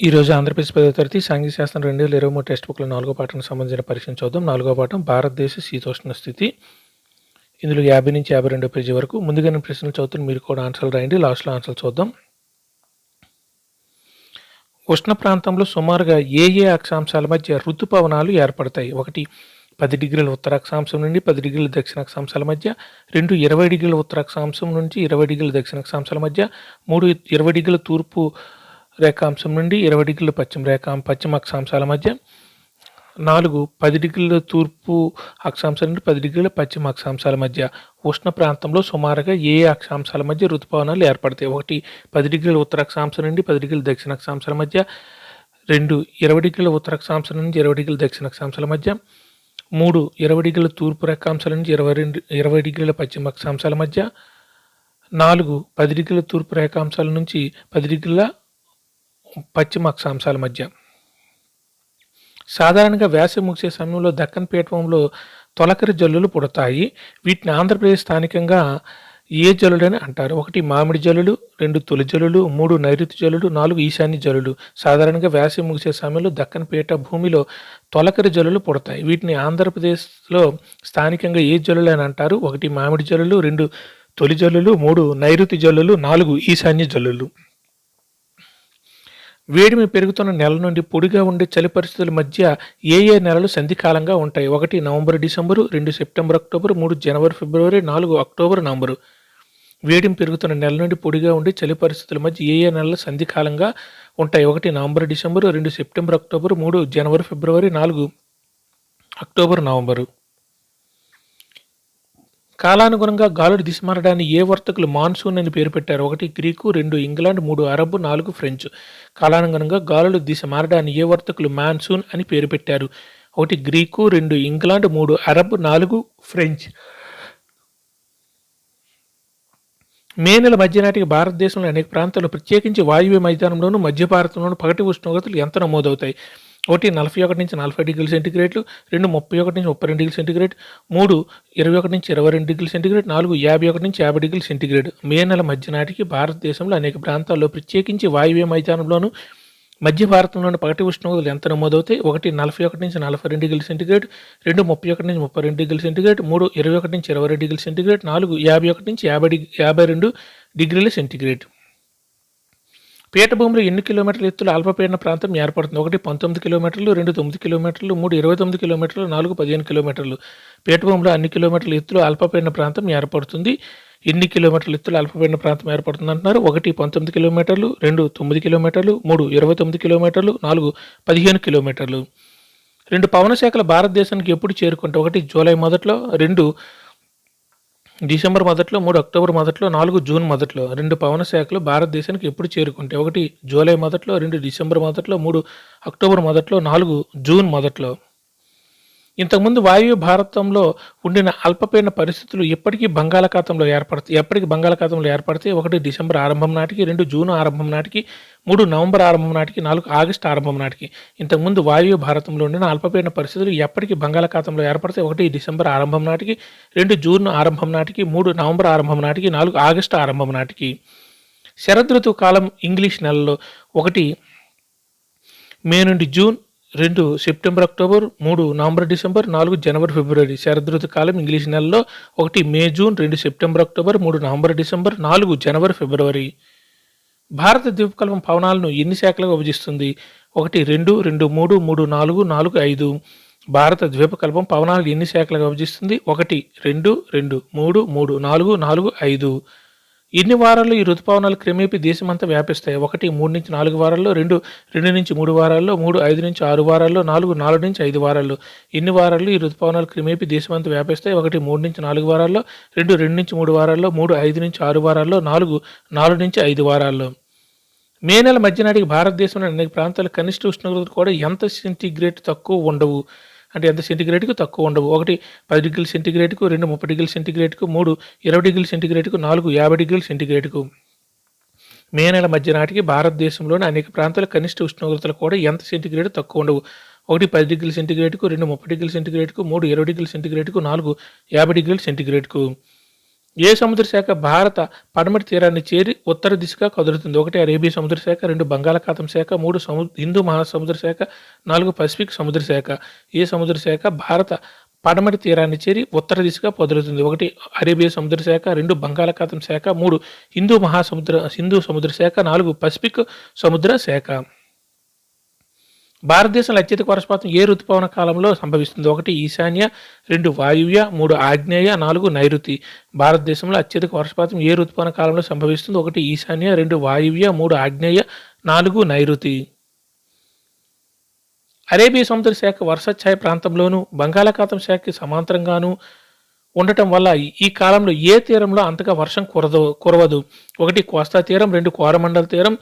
ఈరోజు ఆంధ్రప్రదేశ్ 10వ తరగతి సాంఘిక శాస్త్రం 2023 టెక్స్ట్ బుక్‌లో 4వ పాఠానికి సంబంధించిన పరీక్షను చూద్దాం. 4వ పాఠం భారతదేశ శీతోష్ణ స్థితి. ఇందులో 50 నుంచి 52 పేజీ వరకు. ముందుగా నేను ప్రశ్నలు చదువుతాను, మీరు కూడా ఆన్సర్లు రాయండి. లాస్ట్‌లో ఆన్సర్లు చూద్దాం. ఉష్ణ ప్రాంతంలో సుమారుగా ఏ అక్షాంశాల మధ్య ఋతుపవనాలు ఏర్పడతాయి? 1 10 డిగ్రీల ఉత్తర అక్షాంశం నుండి 10 డిగ్రీల దక్షిణ అక్షాంశాల మధ్య, 2 20 డిగ్రీల ఉత్తర అక్షాంశం నుంచి 20 డిగ్రీల దక్షిణ అక్షాంశాల మధ్య, 3 20 డిగ్రీల తూర్పు రేఖాంశం నుండి 20 డిగ్రీల పశ్చిమ అక్షాంశాల మధ్య, 4 10 డిగ్రీల తూర్పు అక్షాంశం నుండి 10 డిగ్రీల పశ్చిమ అక్షాంశాల మధ్య ఉష్ణ ప్రాంతంలో సుమారుగా ఏ అక్షాంశాల మధ్య ఋతుపవనాలు ఏర్పడతాయి? 1 10 డిగ్రీల ఉత్తర అక్షాంశం నుండి 10 డిగ్రీల దక్షిణ అక్షాంశాల మధ్య, 2 20 డిగ్రీల ఉత్తర అక్షాంశం నుండి 20 డిగ్రీల దక్షిణ అక్షాంశాల మధ్య, 3 20 డిగ్రీల తూర్పు రేఖాంశాల నుంచి 20 డిగ్రీల పశ్చిమ అక్షాంశాల మధ్య, 4 10 డిగ్రీల తూర్పు రేఖాంశాల నుంచి 10 డిగ్రీల పశ్చిమ అక్షాంశాల మధ్య. సాధారణంగా వేసవి ముగిసే సమయంలో దక్కన్ పీఠభూమిలో తొలకరి జల్లులు పుడతాయి. వీటిని ఆంధ్రప్రదేశ్ స్థానికంగా ఏ జల్లులని అంటారు? 1 మామిడి జల్లులు, 2 తొలి జల్లులు, 3 నైరుతి జల్లులు, 4 ఈశాన్య జల్లులు. సాధారణంగా వేసవి ముగిసే సమయంలో దక్కన్ పీఠభూమిలో తొలకరి జల్లులు పుడతాయి. వీటిని ఆంధ్రప్రదేశ్లో స్థానికంగా ఏ జల్లులని అంటారు? 1 మామిడి జల్లులు, 2 తొలి జల్లులు, 3 నైరుతి జల్లులు, 4 ఈశాన్య జల్లులు. వేడిమి పెరుగుతున్న నెల నుండి పొడిగా ఉండే చలి పరిస్థితుల మధ్య ఏ నెలలు సంధికాలంగా ఉంటాయి? 1 నవంబర్ డిసెంబరు, 2 సెప్టెంబర్ అక్టోబర్, 3 జనవరి ఫిబ్రవరి, 4 అక్టోబర్ నవంబరు. వేడిమి పెరుగుతున్న నెల నుండి పొడిగా ఉండే చలి పరిస్థితుల మధ్య ఏ నెలలు సంధికాలంగా ఉంటాయి? 1 నవంబర్ డిసెంబరు, 2 సెప్టెంబర్ అక్టోబర్, 3 జనవరి ఫిబ్రవరి, 4 అక్టోబర్ నవంబరు. కాలానుగుణంగా గాలుల దిశ మారడాన్ని ఏ వర్తకులు మాన్సూన్ అని పేరు పెట్టారు? 1 గ్రీకు, 2 ఇంగ్లాండ్, 3 అరబ్, 4 ఫ్రెంచ్. కాలానుగుణంగా గాలుల దిశ మారడాన్ని ఏ వర్తకులు మాన్సూన్ అని పేరు పెట్టారు? 1 గ్రీకు, 2 ఇంగ్లాండ్, 3 అరబ్, 4 ఫ్రెంచ్. మే నెల మధ్య నాటికి భారతదేశంలో అనేక ప్రాంతాల్లో ప్రత్యేకించి వాయువ్య మైదానంలోను మధ్య భారతంలోను పగటి ఉష్ణోగ్రతలు ఎంత నమోదవుతాయి? 1 41 నుంచి 40 డిగ్రీల సెంటీగ్రేడ్లు, 2 31 నుంచి 32 డిగ్రీల సెంటీగ్రేడ్, 3 21 నుంచి 22 డిగ్రీల సెంటీగ్రేడ్, 4 51 నుంచి 50 డిగ్రీల సెంటీగ్రేడ్. మే నెల మధ్య నాటికి భారతదేశంలో అనేక ప్రాంతాల్లో ప్రత్యేకించి వాయువ్య మైదానంలోను మధ్య భారతంలోని పగటి ఉష్ణోగ్రతలు ఎంత నమోదవుతాయి? 1 41 నుంచి 42 డిగ్రీల సెంటీగ్రేడ్, 2 31 నుంచి 32 డిగ్రీల సెంటీగ్రేడ్, 3 21 నుంచి 22 డిగ్రీల సెంటీగ్రేడ్, 4 51 నుంచి 52 డిగ్రీల సెంటీగ్రేడ్. పీఠభూమిలో ఎన్ని కిలోమీటర్ల ఎత్తులో అల్పపీడన ప్రాంతం ఏర్పడుతుంది? 1 19 కిలోమీటర్లు, 2 9 కిలోమీటర్లు, 3 29 కిలోమీటర్లు, 4 15 కిలోమీటర్లు. పీఠభూమిలో అన్ని కిలోమీటర్ల ఎత్తులో అల్పపీడన ప్రాంతం ఏర్పడుతుంది. ఎన్ని కిలోమీటర్ల ఎత్తులో అల్పపీడన ప్రాంతం ఏర్పడుతుంది అంటున్నారు? 1 19 కిలోమీటర్లు, 2 9 కిలోమీటర్లు, 3 29 కిలోమీటర్లు, 4 15 కిలోమీటర్లు. 2 పవన శాఖలు భారతదేశానికి ఎప్పుడు చేరుకుంటాయి? 1 జూలై మొదట్లో, 2 డిసెంబర్ మొదట్లో, 3 అక్టోబర్ మొదట్లో, 4 జూన్ మొదట్లో. 2 పవన శాఖలు భారతదేశానికి ఎప్పుడు చేరుకుంటాయి? 1 జూలై మొదట్లో, 2 డిసెంబర్ మొదట్లో, 3 అక్టోబర్ మొదట్లో, 4 జూన్ మొదట్లో. ఇంతకుముందు వాయువ్య భారతంలో ఉండిన అల్పపీడన పరిస్థితులు ఎప్పటికీ బంగాళాఖాతంలో ఏర్పడతాయి? 1 డిసెంబర్ ఆరంభం నాటికి, 2 జూన్ ఆరంభం నాటికి, 3 నవంబర్ ఆరంభం నాటికి, 4 ఆగస్టు ఆరంభం నాటికి. ఇంతకుముందు వాయువ్య భారతంలో ఉండిన అల్పపీడన పరిస్థితులు ఎప్పటికీ బంగాళాఖాతంలో ఏర్పడతాయి? 1 డిసెంబర్ ఆరంభం నాటికి, 2 జూన్ ఆరంభం నాటికి, 3 నవంబర్ ఆరంభం నాటికి, 4 ఆగస్టు ఆరంభం నాటికి. శరదృతువు కాలం ఇంగ్లీష్ నెలలో 1 మే నుండి June, 2 September October, 3 November December, 4 జనవరి ఫిబ్రవరి. శరదృతు కాలం ఇంగ్లీష్ నెలలో 1 May June, 2 September October, 3 November December, 4 జనవరి ఫిబ్రవరి. భారత ద్వీపకల్పం పవనాలను ఎన్ని శాఖలుగా విభజిస్తుంది? 1 2 2 3 3 4 4 5. భారత ద్వీపకల్పం పవనాలు ఎన్ని శాఖలుగా విభజిస్తుంది? 1 2 2 3 3 4 4 5. ఎన్ని వారాల్లో ఈ ఋతుపవనాలు క్రమేపీ దేశమంతా వ్యాపిస్తాయి? 1 3 నుంచి 4 వారాల్లో, 2 2 నుంచి 3 వారాల్లో, 3 5 నుంచి 6 వారాల్లో, 4 4 నుంచి 5 వారాల్లో. ఎన్ని వారాల్లో ఈ ఋతుపవనాలు క్రమేపీ దేశమంతా వ్యాపిస్తాయి? 1 3 నుంచి 4 వారాల్లో, 2 2 నుంచి 3 వారాల్లో, 3 5 నుంచి 6 వారాల్లో, 4 4 నుంచి 5 వారాల్లో. మే నెల మధ్య నాటికి భారతదేశంలోని అనేక ప్రాంతాల కనిష్ట ఉష్ణోగ్రతలు కూడా ఎంత సెంటీగ్రేడ్ తక్కువ ఉండవు? అంటే ఎంత సెంటీగ్రేడ్కు తక్కువ ఉండవు? 1 10 డిగ్రీల సెంటీగ్రేడ్కు, 2 30 డిగ్రీల సెంటీగ్రేడ్కు, 3 20 డిగ్రీల సెంటీగ్రేడ్కు, 4 50 డిగ్రీల సెంటీగ్రేడ్కు. మే నెల మధ్య నాటికి భారతదేశంలోని అనేక ప్రాంతాల కనిష్ట ఉష్ణోగ్రతలు కూడా ఎంత సెంటీగ్రేడ్ తక్కువ ఉండవు? 1 10 డిగ్రీల సెంటీగ్రేడ్కు, 2 30 డిగ్రీల సెంటీగ్రేడ్కు, 3 20 డిగ్రీల సెంటీగ్రేడ్కు, 4 50 డిగ్రీల సెంటీగ్రేడ్కు. ఏ సముద్ర శాఖ భారత పడమటి తీరాన్ని చేరి ఉత్తర దిశగా కదులుతుంది? 1 అరేబియా సముద్ర శాఖ, 2 బంగాళాఖాతం శాఖ, 3 హిందూ మహాసముద్ర శాఖ, 4 పసిఫిక్ సముద్ర శాఖ. ఏ సముద్ర శాఖ భారత పడమటి తీరాన్ని చేరి ఉత్తర దిశగా కదులుతుంది? 1 అరేబియా సముద్ర శాఖ, 2 బంగాళాఖాతం శాఖ, 3 హిందూ సముద్ర శాఖ, 4 పసిఫిక్ సముద్ర శాఖ. భారతదేశంలో అత్యధిక వర్షపాతం ఏ ఋతుపవన కాలంలో సంభవిస్తుంది? 1 ఈశాన్య, 2 వాయువ్య, 3 ఆగ్నేయ, 4 నైరుతి. భారతదేశంలో అత్యధిక వర్షపాతం ఏ ఋతుపవన కాలంలో సంభవిస్తుంది? 1 ఈశాన్య, 2 వాయువ్య, 3 ఆగ్నేయ, 4 నైరుతి. అరేబియా సముద్ర శాఖ వర్షఛాయ ప్రాంతంలోను బంగాళాఖాతం శాఖకి సమాంతరంగాను ఉండటం వల్ల ఈ కాలంలో ఏ తీరంలో అంతగా వర్షం కురవదు? 1 కోస్తా తీరం, 2 కోరమండల తీరం,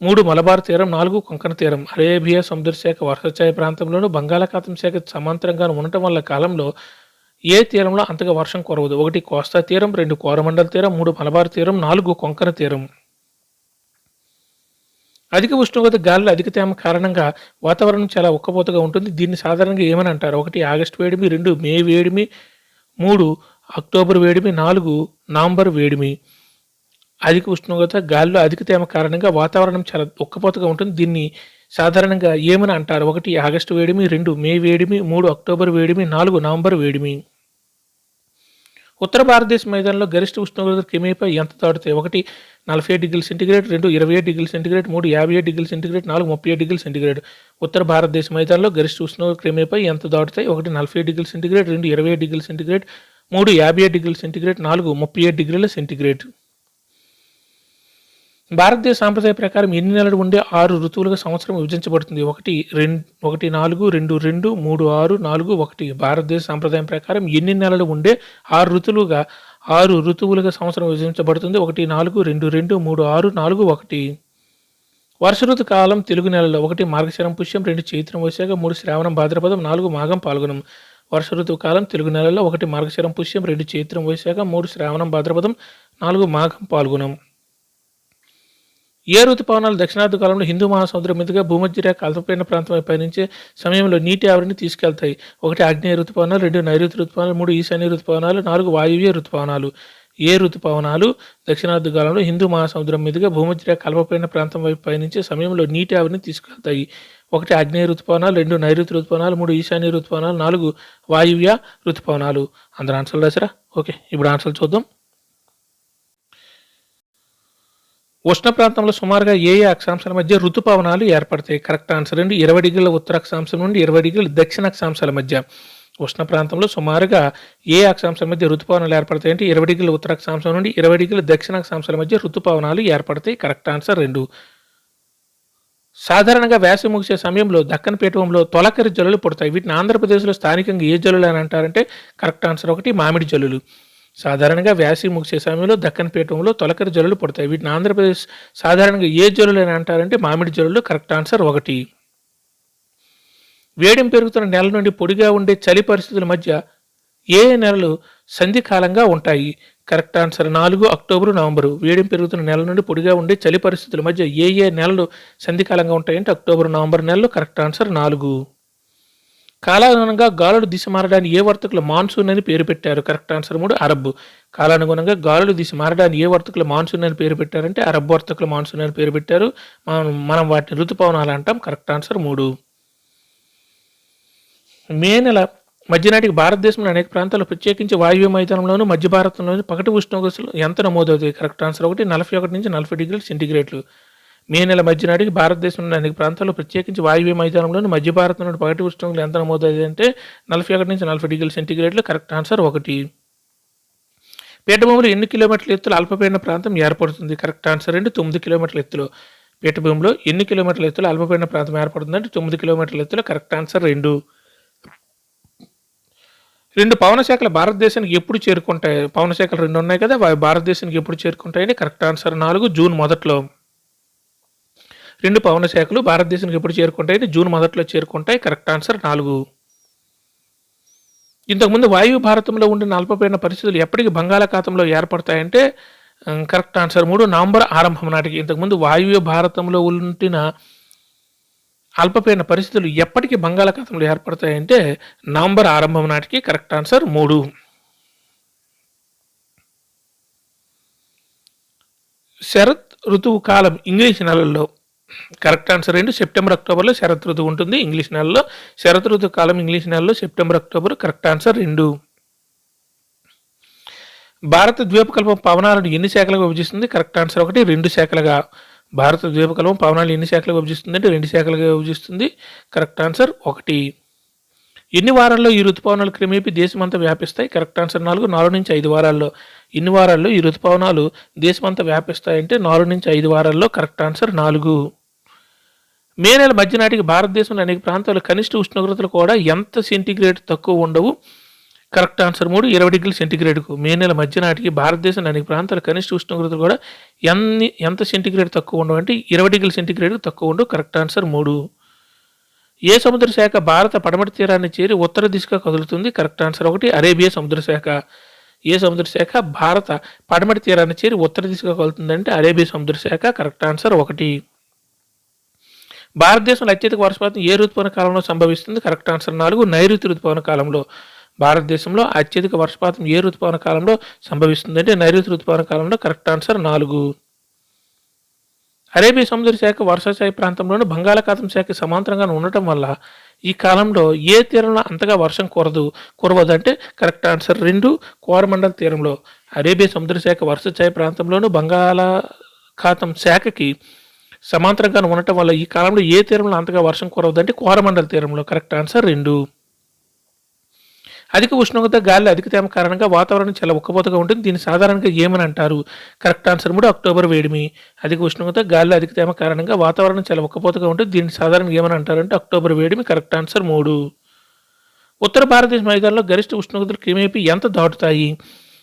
3 మలబార్ తీరం, 4 కొంకణ తీరం. అరేబియా సముద్ర శాఖ వర్షఛాయ ప్రాంతంలోను బంగాళాఖాతం శాఖ సమాంతరంగా ఉండటం వల్ల కాలంలో ఏ తీరంలో అంతగా వర్షం కురవదు? 1 కోస్తా తీరం, 2 కోరమండల తీరం, 3 మలబార్ తీరం, 4 కొంకణ తీరం. అధిక ఉష్ణోగ్రత గాలిలో అధిక తేమ కారణంగా వాతావరణం చాలా ఉక్కపోతగా ఉంటుంది. దీన్ని సాధారణంగా ఏమని అంటారు? 1 ఆగస్టు వేడిమి, 2 మే వేడిమి, 3 అక్టోబర్ వేడిమి, 4 నవంబర్ వేడిమి. అధిక ఉష్ణోగ్రత గాలిలో అధిక తేమ కారణంగా వాతావరణం చాలా ఉక్కపోతగా ఉంటుంది. దీన్ని సాధారణంగా ఏమని అంటారు? 1 ఆగస్టు వేడిమి, 2 మే వేడిమి, 3 అక్టోబర్ వేడిమి, 4 నవంబర్ వేడిమి. ఉత్తర భారతదేశ మైదానంలో గరిష్ట ఉష్ణోగ్రత క్రమేపై ఎంత దాటుతాయి? 1 47°C, 2 27°C, 3 58°C, 4 37°C. ఉత్తర భారతదేశ మైదానంలో గరిష్ట ఉష్ణోగ్రత క్రమేపై ఎంత దాటుతాయి? 1 47°C, 2 27°C, 3 58°C, 4 38°C. భారతదేశ సాంప్రదాయ ప్రకారం ఎన్ని నెలలు ఉండే 6 ఋతువులుగా సంవత్సరం విభజించబడుతుంది? 1 4 2 2 3 6 4 1. భారతదేశ సాంప్రదాయం ప్రకారం ఎన్ని నెలలు ఉండే 6 ఋతువులుగా సంవత్సరం విభజించబడుతుంది? 1 4 2 2 3 6 4 1. వర్ష ఋతు కాలం తెలుగు నెలలో 1 మార్గశిరం పుష్యం, 2 చైత్రం వైశాఖ, 3 శ్రావణం భాద్రపదం, 4 మాఘం పాల్గొనం. వర్ష ఋతువు కాలం తెలుగు నెలలో 1 మార్గశిరం పుష్యం, 2 చైత్రం వైశాఖ, 3 శ్రావణం భాద్రపదం, 4 మాఘం పాల్గొనం. ఏ ఋతుపవనాలు దక్షిణార్థ కాలంలో హిందూ మహాసముద్రం మీదుగా భూమధ్యరేఖ అల్పపీడన ప్రాంతంపై పయనించే సమయంలో నీటి ఆవిరిని తీసుకెళ్తాయి? 1 ఆగ్నేయ ఋతుపవనాలు, 2 నైరుతి ఋతుపవనాలు, 3 ఈశాన్య ఋతుపవనాలు, 4 వాయువ్య ఋతుపవనాలు. ఏ ఋతుపవనాలు దక్షిణార్థ కాలంలో హిందూ మహాసముద్రం మీదుగా భూమధ్యరేఖ అల్పపీడన ప్రాంతం వైపు పయనించే సమయంలో నీటి ఆవిరిని తీసుకెళ్తాయి? 1 ఆగ్నేయ ఋతుపవనాలు, 2 నైరుతి ఋతుపవనాలు, 3 ఈశాన్య ఋతుపవనాలు, 4 వాయువ్య ఋతుపవనాలు. అందరూ ఆన్సర్లు రాసారా? ఓకే, ఇప్పుడు ఆన్సర్లు చూద్దాం. ఉష్ణ ప్రాంతంలో సుమారుగా ఏ అక్షాంశాల మధ్య ఋతుపవనాలు ఏర్పడతాయి? కరెక్ట్ ఆన్సర్ అండి. 20 డిగ్రీల ఉత్తర అక్షాంశం నుండి 20 డిగ్రీల దక్షిణ అక్షాంశాల మధ్య. ఉష్ణ ప్రాంతంలో సుమారుగా ఏ అక్షాంశాల మధ్య ఋతుపవనాలు ఏర్పడతాయి అంటే 20 డిగ్రీల ఉత్తర అక్షాంశం నుండి 20 డిగ్రీల దక్షిణ అక్షాంశాల మధ్య ఋతుపవనాలు ఏర్పడతాయి. Correct answer 2. సాధారణంగా వేసవి ముగిసే సమయంలో దక్కన్ పీఠభూమిలో తొలకరి జల్లులు పుడతాయి. వీటిని ఆంధ్రప్రదేశ్లో స్థానికంగా ఏ జల్లులు అని అంటారంటే కరెక్ట్ ఆన్సర్ 1 మామిడి జల్లులు. సాధారణంగా వేసవి ముగిసే సమయంలో దక్కన్ పీఠభూమిలో తొలకరి జల్లులు పుడతాయి. వీటిని ఆంధ్రప్రదేశ్ సాధారణంగా ఏ జల్లులు అని అంటారంటే మామిడి జల్లులు. Correct answer 1. వేడిం పెరుగుతున్న నెల నుండి పొడిగా ఉండే చలి పరిస్థితుల మధ్య ఏ నెలలు సంధికాలంగా ఉంటాయి? Correct answer 4 October, November. వేడిం పెరుగుతున్న నెల నుండి పొడిగా ఉండే చలి పరిస్థితుల మధ్య ఏ నెలలు సంధికాలంగా ఉంటాయంటే అక్టోబరు, నవంబర్ నెలలు. Correct answer 4. కాలానుగుణంగా గాలులు దిశ మారడానికి ఏ వర్తకులు మాన్సూన్ అని పేరు పెట్టారు? Correct answer 3 Arab. కాలానుగుణంగా గాలులు దిశ మారడానికి ఏ వర్తకులు మాన్సూన్ అని పేరు పెట్టారంటే అరబ్ వర్తకులు మాన్సూన్ అని పేరు పెట్టారు. మనం వాటిని ఋతుపవనాలు అంటాం. Correct answer 3. మే నెల మధ్యనాటికి భారతదేశంలో అనేక ప్రాంతాల్లో ప్రత్యేకించి వాయువ్య మైదానంలోను మధ్య భారతంలోని పగటి ఉష్ణోగ్రతలు ఎంత నమోదవుతాయి? కరెక్ట్ ఆన్సర్ 1 41 నుంచి 40 డిగ్రీల సెంటీగ్రేడ్లు. మే నెల మధ్య నాటికి భారతదేశంలోని అనేక ప్రాంతాల్లో ప్రత్యేకించి వాయువ్య మైదానంలోని మధ్య భారతంలోని పగటి ఉష్ణోగ్రతలు ఎంత నమోదవుతాయి అంటే 41 నుంచి 40 డిగ్రీల సెంటీగ్రేడ్లు. Correct answer 1. పీఠభూమిలో ఎన్ని కిలోమీటర్ల ఎత్తులో అల్పపీడన ప్రాంతం ఏర్పడుతుంది? కరెక్ట్ ఆన్సర్ 9 కిలోమీటర్ల ఎత్తులో. పీఠభూమిలో ఎన్ని కిలోమీటర్ల ఎత్తులో అల్పపీడన ప్రాంతం ఏర్పడుతుంది అంటే 9 కిలోమీటర్ల ఎత్తులో. Correct answer 2. 2 పవన శాఖలు భారతదేశానికి ఎప్పుడు చేరుకుంటాయి? పవన శాఖలు 2 ఉన్నాయి కదా, భారతదేశానికి ఎప్పుడు చేరుకుంటాయని కరెక్ట్ ఆన్సర్ 4 జూన్ మొదట్లో. 2 పవన శాఖలు భారతదేశానికి ఎప్పుడు చేరుకుంటాయని జూన్ మొదట్లో చేరుకుంటాయి. Correct answer 4. ఇంతకుముందు వాయువ్య భారతంలో ఉండిన అల్పపీడన పరిస్థితులు ఎప్పటికి బంగాళాఖాతంలో ఏర్పడతాయంటే కరెక్ట్ ఆన్సర్ 3 నవంబర్ ఆరంభం నాటికి. ఇంతకుముందు వాయువ్య భారతంలో ఉండిన అల్పపీడన పరిస్థితులు ఎప్పటికీ బంగాళాఖాతంలో ఏర్పడతాయంటే నవంబర్ ఆరంభం నాటికి. Correct answer 3. శరత్ ఋతువు కాలం ఇంగ్లీష్ నెలల్లో కరెక్ట్ ఆన్సర్ 2 సెప్టెంబర్ అక్టోబర్లో శరత్ ఋతువు ఉంటుంది ఇంగ్లీష్ నెలలో. శరత్ ఋతువు కాలం ఇంగ్లీష్ నెలలో సెప్టెంబర్ అక్టోబర్. Correct answer 2. భారత ద్వీపకల్పం పవనాలను ఎన్ని శాఖలుగా విభజిస్తుంది? Correct answer 1 2 శాఖలుగా. భారత ద్వీపకల్పం పవనాలు ఎన్ని శాఖలుగా విభజిస్తుంది అంటే 2 శాఖలుగా విభజిస్తుంది. Correct answer 1. ఎన్ని వారాల్లో ఈ ఋతుపవనాలు క్రమేపీ దేశమంతా వ్యాపిస్తాయి? కరెక్ట్ ఆన్సర్ 4 4 నుంచి 5 వారాల్లో. ఎన్ని వారాల్లో ఈ ఋతుపవనాలు దేశమంతా వ్యాపిస్తాయంటే 4 నుంచి 5 వారాల్లో. Correct answer 4. మే నెల మధ్య నాటికి భారతదేశంలో అనేక ప్రాంతాల్లో కనిష్ట ఉష్ణోగ్రతలు కూడా ఎంత సెంటీగ్రేడ్ తక్కువ ఉండవు? కరెక్ట్ ఆన్సర్ 3 20 డిగ్రీల సెంటీగ్రేడ్కు. మే నెల మధ్య నాటికి భారతదేశంలో అనేక ప్రాంతాల కనిష్ట ఉష్ణోగ్రతలు కూడా ఎంత సెంటీగ్రేడ్ తక్కువ ఉండవు అంటే 20 డిగ్రీల సెంటీగ్రేడ్కు తక్కువ ఉండవు. Correct answer 3. ఏ సముద్ర శాఖ భారత పడమటి తీరాన్ని చేరి ఉత్తర దిశగా కదులుతుంది? కరెక్ట్ ఆన్సర్ 1 అరేబియా సముద్ర శాఖ. ఏ సముద్ర శాఖ భారత పడమటి తీరాన్ని చేరి ఉత్తర దిశగా కదులుతుందంటే అరేబియా సముద్ర శాఖ. Correct answer 1. భారతదేశంలో అత్యధిక వర్షపాతం ఏ ఋతుపవన కాలంలో సంభవిస్తుంది? కరెక్ట్ ఆన్సర్ 4 నైరుతి ఋతుపవన కాలంలో. భారతదేశంలో అత్యధిక వర్షపాతం ఏ ఋతుపవన కాలంలో సంభవిస్తుంది అంటే నైరుతి ఋతుపవన కాలంలో. Correct answer 4. అరేబియా సముద్ర శాఖ వర్షాశాయ ప్రాంతంలోని బంగాళాఖాతం శాఖ సమాంతరంగా ఉండటం వల్ల ఈ కాలంలో ఏ తీరంలో అంతగా వర్షం కురవదు అంటే కరెక్ట్ ఆన్సర్ 2 కోరమండల తీరంలో. అరేబియా సముద్ర శాఖ వర్షాశాయ ప్రాంతంలోను బంగాళాఖాతం శాఖకి సమాంతరంగా ఉండటం వల్ల ఈ కాలంలో ఏ తీరంలో అంతగా వర్షం కురవదు అంటే కోరమండల తీరంలో. Correct answer 2. అధిక ఉష్ణోగ్రత గాలి అధిక తేమ కారణంగా వాతావరణం చాలా ఉక్కపోతగా ఉంటుంది. దీన్ని సాధారణంగా ఏమని అంటారు? కరెక్ట్ ఆన్సర్ 3 అక్టోబర్ వేడిమి. అధిక ఉష్ణోగ్రత గాలి అధిక తేమ కారణంగా వాతావరణం చాలా ఉక్కపోతగా ఉంటుంది. దీన్ని సాధారణంగా ఏమని అంటారు అంటే అక్టోబర్ వేడిమి. Correct answer 3. ఉత్తర భారతదేశ మైదానంలో గరిష్ట ఉష్ణోగ్రతలు క్రమేపీ ఎంత దాటుతాయి?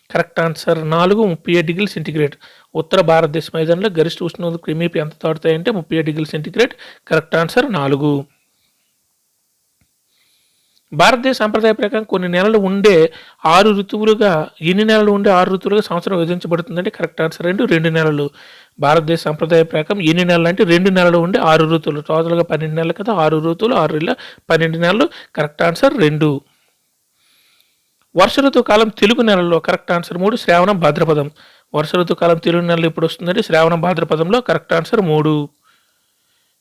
కరెక్ట్ ఆన్సర్ 4 37 డిగ్రీల సెంటీగ్రేడ్. ఉత్తర భారతదేశ మైదానంలో గరిష్ట ఉష్ణోగ్రతలు క్రమేపీ ఎంత దాటుతాయి అంటే 37 డిగ్రీల సెంటీగ్రేడ్. Correct answer 4. భారతదేశ సంప్రదాయ ప్రకారం కొన్ని నెలలు ఉండే 6 ఋతువులుగా ఎన్ని నెలలు ఉండే 6 ఋతువులుగా సంవత్సరం విభజించబడుతుందంటే కరెక్ట్ ఆన్సర్ 2 నెలలు. భారతదేశ సంప్రదాయ ప్రకారం ఎన్ని నెలలు అంటే 2 నెలలు ఉండే 6 ఋతువులు. టోటల్గా 12 నెలలు కదా, 6 ఋతువులు 6 నెలలు 12 నెలలు. Correct answer 2. వర్ష ఋతువు కాలం తెలుగు నెలల్లో. కరెక్ట్ ఆన్సర్ 3 శ్రావణం భాద్రపదం. వర్ష ఋతువు కాలం తెలుగు నెలలు ఎప్పుడు వస్తుందంటే శ్రావణం భాద్రపదంలో. Correct answer 3.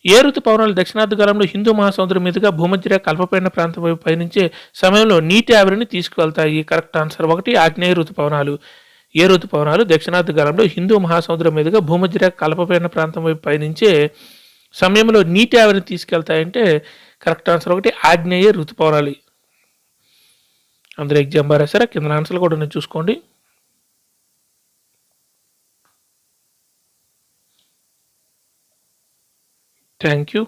ఏ ఋతుపవనాలు దక్షిణార్ధకాలంలో హిందూ మహాసముద్రం మీదుగా భూమధ్యరేఖ అల్పపీడన ప్రాంతం వైపు పయనించే సమయంలో నీటి ఆవిరిని తీసుకువెళ్తాయి? కరెక్ట్ ఆన్సర్ 1 ఆగ్నేయ ఋతుపవనాలు. ఏ ఋతుపవనాలు దక్షిణార్ధకాలంలో హిందూ మహాసముద్రం మీదుగా భూమధ్యరేఖ అల్పపీడన ప్రాంతం వైపు పయనించే సమయంలో నీటి ఆవిరిని తీసుకెళ్తాయంటే కరెక్ట్ ఆన్సర్ 1 ఆగ్నేయ ఋతుపవనాలు. అందరూ ఎగ్జామ్ రాశారా? కింద ఆన్సర్లు కూడా నేను చూసుకోండి. Thank you.